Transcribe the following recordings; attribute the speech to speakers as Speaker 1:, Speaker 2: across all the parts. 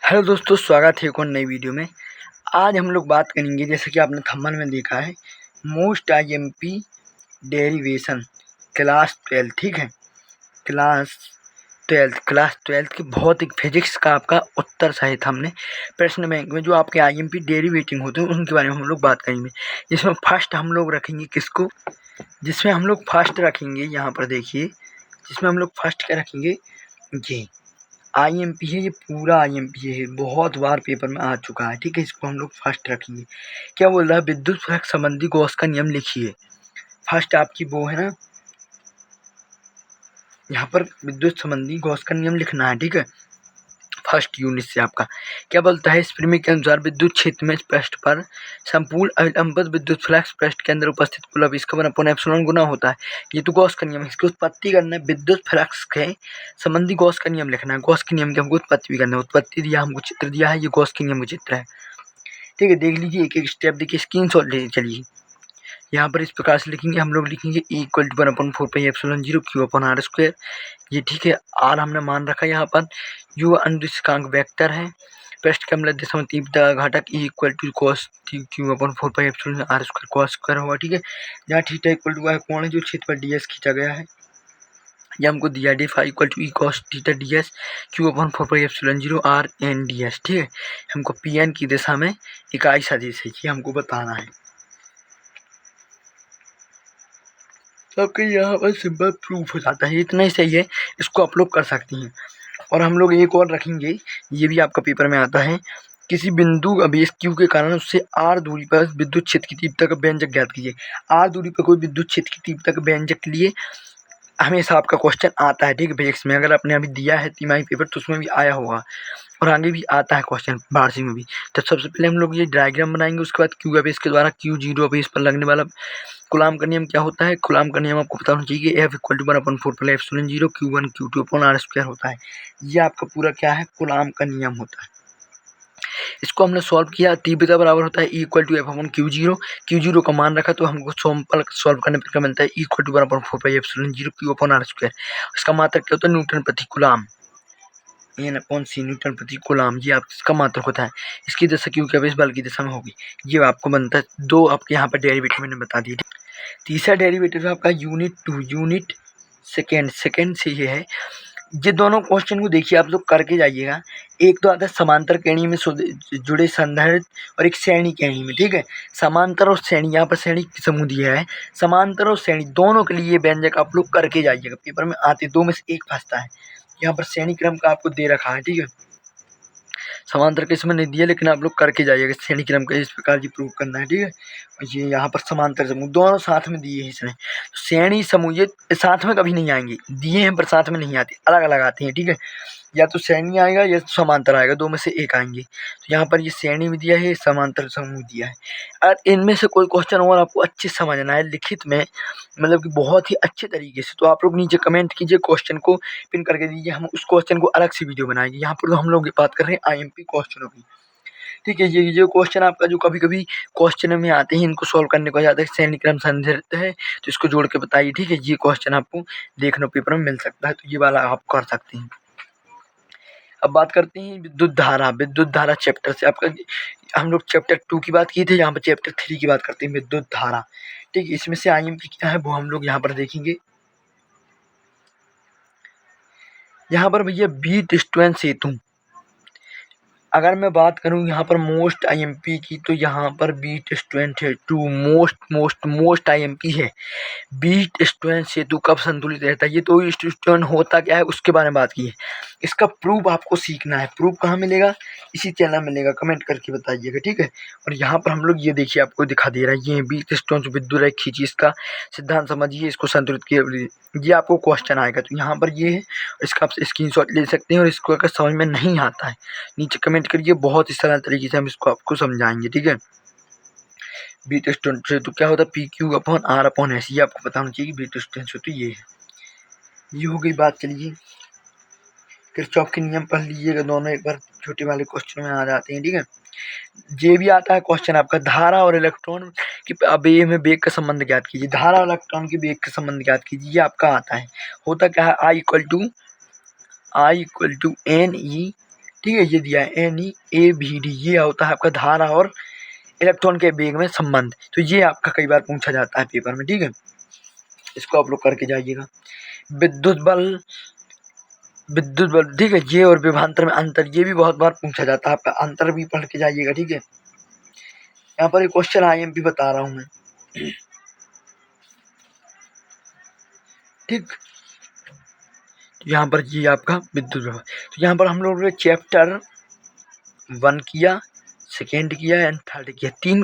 Speaker 1: Hello दोस्तों, स्वागत है एक और नई वीडियो में। आज हम लोग बात करेंगे, जैसे कि आपने थंबनेल में देखा है, मोस्ट आईएमपी डेरिवेशन क्लास 12। ठीक है, क्लास 12 की भौतिक फिजिक्स का आपका उत्तर सहित हमने प्रश्न बैंक में जो आपके आईएमपी डेरिवेटिंग होते हैं उनके बारे में हम लोग बात करेंगे। जिसमें फर्स्ट हम लोग रखेंगे किसको, जिसमें हम लोग फर्स्ट रखेंगे, यहाँ पर देखिए, जिसमें हम लोग फर्स्ट क्या रखेंगे, ये आईएमपी है। ये पूरा आईएमपी है, बहुत बार पेपर में आ चुका है। ठीक है, इसको हम लोग फर्स्ट रखेंगे। क्या बोल रहा है, विद्युत फ्लक्स संबंधी गॉस का नियम लिखिए। फर्स्ट आपकी वो है ना, यहाँ पर विद्युत संबंधी गॉस का नियम लिखना है। ठीक है, फर्स्ट यूनिट से आपका क्या बोलता है, इस प्रमेय के अनुसार विद्युत क्षेत्र में पृष्ठ पर संपूर्ण अविलंबित विद्युत फ्लक्स पृष्ठ के अंदर उपस्थित कुल अभिस्कवन अपॉन एप्सिलॉन गुना होता है। ये तो गॉस का नियम है, इसकी उत्पत्ति करना है। विद्युत फ्लक्स के संबंधी गॉस का नियम लिखना है। गॉस के नियम की हमको उत्पत्ति भी करना है। उत्पत्ति दिया, हमको चित्र दिया है, ये गॉस के नियम का चित्र है। ठीक है, देख लीजिए, एक एक स्टेप देखिए, स्क्रीनशॉट ले चलिए। यहाँ पर इस प्रकार से लिखेंगे, हम लोग लिखेंगे E=1/4πε0 Q/r²। ये ठीक है, आर हमने मान रखा है। यहाँ पर यू अनिर्देशांक वेक्टर है। पृष्ठ के अम्ल दिशा में तीव्रता घटक E=cos Q/4πε0r² cos² होगा। ठीक है, जहाँ थीटा इक्वल है कोण है जो क्षेत्र पर ds खींचा गया है। ये हमको दिया d phi E cos theta ds Q/4πε0 r n ds। ठीक है, हमको पी एन की दिशा में इकाई सदिश है, ये हमको बताना है। सबके यहाँ पर सिंपल प्रूफ हो जाता है, इतना ही सही है, इसको अपलोड कर सकती हैं। और हम लोग एक और रखेंगे, ये भी आपका पेपर में आता है। किसी बिंदु अवेश Q के कारण उससे r दूरी पर विद्युत क्षेत्र की तीव्रता का व्यंजक ज्ञात कीजिए। r दूरी पर कोई विद्युत क्षेत्र की तीव्रता का व्यंजक के लिए हमेशा आपका क्वेश्चन आता है। ठीक है, फिजिक्स में अगर आपने अभी दिया है तिमाही पेपर तो उसमें भी आया होगा, और आगे भी आता है क्वेश्चन वार्षिक में भी। तो सबसे पहले हम लोग ये डायग्राम बनाएंगे, उसके बाद क्यू अवेश के द्वारा Q0 अवेश पर लगने वाला कूलाम का नियम क्या होता है। कूलाम का नियम आपको पता होना चाहिए, F=1/4πε0 Q1 Q2/r² होता है। ये आपका पूरा क्या है, कूलाम का नियम होता है। इसको हमने सॉल्व किया, तीव्रता बराबर होता है E=F/Q0। Q0 का मान रखा तो हमको सॉल्व करने पर क्या मिलता है, E=1/4πε0 Q/r²। इसका मात्रक क्या होता है, न्यूटन प्रति कूलाम, N/c न्यूटन प्रति कूलाम। ये आपका मात्रक होता है। इसकी दिशा क्यू के अवेश बल की दिशा में होगी। ये आपको बनता है। दो आपके यहाँ पर डेरिवेटिव मैंने बता दिए। तीसरा डेरिवेटिव है आपका यूनिट 2, यूनिट सेकेंड से ये है। ये दोनों क्वेश्चन को देखिए, आप लोग करके जाइएगा। एक तो आता है समांतर श्रेणी में जुड़े संधारित्र और एक श्रेणी श्रेणी में। ठीक है, समांतर और श्रेणी, यहाँ पर श्रेणी समूह दिया है। समांतर और श्रेणी दोनों के लिए व्यंजक आप लोग करके जाइएगा, पेपर में आते दो में से एक फंसता है। यहाँ पर श्रेणी क्रम का आपको दे रखा है। ठीक है, समांतर के इसमें नहीं दिया, लेकिन आप लोग करके जाइएगा। श्रेणी क्रम का इस प्रकार की प्रूव करना है। ठीक है, ये यहाँ पर समांतर समूह दोनों साथ में दिए हैं इसमें। श्रेणी समूह ये साथ में कभी नहीं आएंगे, दिए हैं पर साथ में नहीं आते, अलग अलग आते हैं। ठीक है, या तो श्रेणी आएगा या समांतर आएगा, दो में से एक आएंगे। तो यहाँ पर ये श्रेणी भी दिया है, समांतर समूह दिया है। और इनमें से कोई क्वेश्चन और आपको अच्छे से समझना है लिखित में, मतलब कि बहुत ही अच्छे तरीके से, तो आप लोग नीचे कमेंट कीजिए, क्वेश्चन को पिन करके दीजिए। हम उस क्वेश्चन को अलग से वीडियो बनाएंगे। यहाँ पर तो हम लोग बात कर रहे हैं आईएमपी क्वेश्चनों की। ठीक है, ये जो क्वेश्चन आपका जो कभी कभी क्वेश्चन में आते हैं, इनको सॉल्व करने को जाता है श्रेणी क्रम संधारित्र है, तो इसको जोड़ के बताइए। ठीक है, ये क्वेश्चन आपको देखने पेपर में मिल सकता है, तो ये वाला आप कर सकते हैं। अब बात करते हैं विद्युत धारा चैप्टर से। आपका हम लोग चैप्टर 2 की बात की थी, यहाँ पर चैप्टर 3 की बात करते हैं, विद्युत धारा। ठीक है, इसमें से आईएमपी क्या है वो हम लोग यहाँ पर देखेंगे। यहाँ पर भैया बीट स्टोन सेतु, अगर मैं बात करूँ यहाँ पर मोस्ट आईएमपी की, तो यहाँ पर बीट स्टोन सेतु मोस्ट आईएमपी है। बीट स्टोन सेतु कब संतुलित रहता है, ये तो स्टोन होता क्या है उसके बारे में बात की है। इसका प्रूफ आपको सीखना है। प्रूफ कहाँ मिलेगा, इसी चैनल मिलेगा, कमेंट करके बताइएगा। ठीक है, और यहाँ पर हम लोग ये देखिए, आपको दिखा दे रहा है, ये बीट स्टोन से विद्युत रेखा खींची, इसका सिद्धांत समझिए, इसको संतुलित किया। ये आपको क्वेश्चन आएगा, तो यहाँ पर ये है, इसका आप स्क्रीनशॉट ले सकते हैं। और इसको अगर समझ में नहीं आता है नीचे कमेंट करिए, बहुत ही सरल तरीके से हम इसको आपको समझाएंगे। ठीक है, बीट स्टोन से तो क्या होता है, PQ/R/S, ये आपको पता होना चाहिए कि बीट स्टोन से तो ये है। ये हो गई बात। चलिए किरचॉफ के नियम पढ़ लीजिएगा, दोनों एक बार छोटे वाले क्वेश्चन में आ जाते हैं। ठीक है, ये भी आता है क्वेश्चन आपका, धारा और इलेक्ट्रॉन की अवयव में वेग का संबंध ज्ञात कीजिए। धारा और इलेक्ट्रॉन की वेग का संबंध ज्ञात कीजिए, ये आपका आता है। होता क्या है, I = NE। ठीक है। ये दिया है NEAVD, ये होता है आपका धारा और इलेक्ट्रॉन के वेग में संबंध। तो ये आपका कई बार पूछा जाता है पेपर में, ठीक है। इसको आप लोग करके जाइएगा। विद्युत बल, ठीक है। ये और विभवांतर में अंतर, ये भी बहुत बार पूछा जाता है, आपका अंतर भी पढ़ के जाइएगा, ठीक है। यहाँ पर एक क्वेश्चन IMP बता रहा हूँ मैं, ठीक। तो यहाँ पर ये आपका विद्युत विभव, तो यहाँ पर हम लोगों ने चैप्टर 1 किया, सेकेंड किया एंड थर्ड किया, 3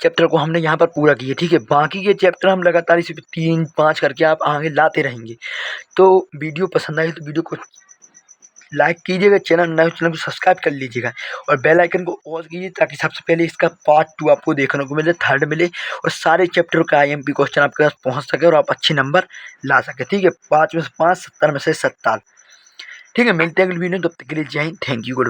Speaker 1: चैप्टर को हमने यहाँ पर पूरा किया, ठीक है। बाकी के चैप्टर हम लगातार इसी 3-5 करके आप आगे लाते रहेंगे। तो वीडियो पसंद आई तो वीडियो को लाइक कीजिएगा, चैनल को सब्सक्राइब कर लीजिएगा और बेल आइकन को ऑन कीजिए ताकि सबसे पहले इसका पार्ट 2 आपको देखने को मिले, थर्ड मिले और सारे चैप्टर का IMP क्वेश्चन आपके पास पहुंच सके और आप अच्छे नंबर ला सके, ठीक है। 5 में से 5, 70 में से 70, ठीक है। मिलते हैं अगली वीडियो, तब तक के लिए जय हिंद, थैंक यू, गुड।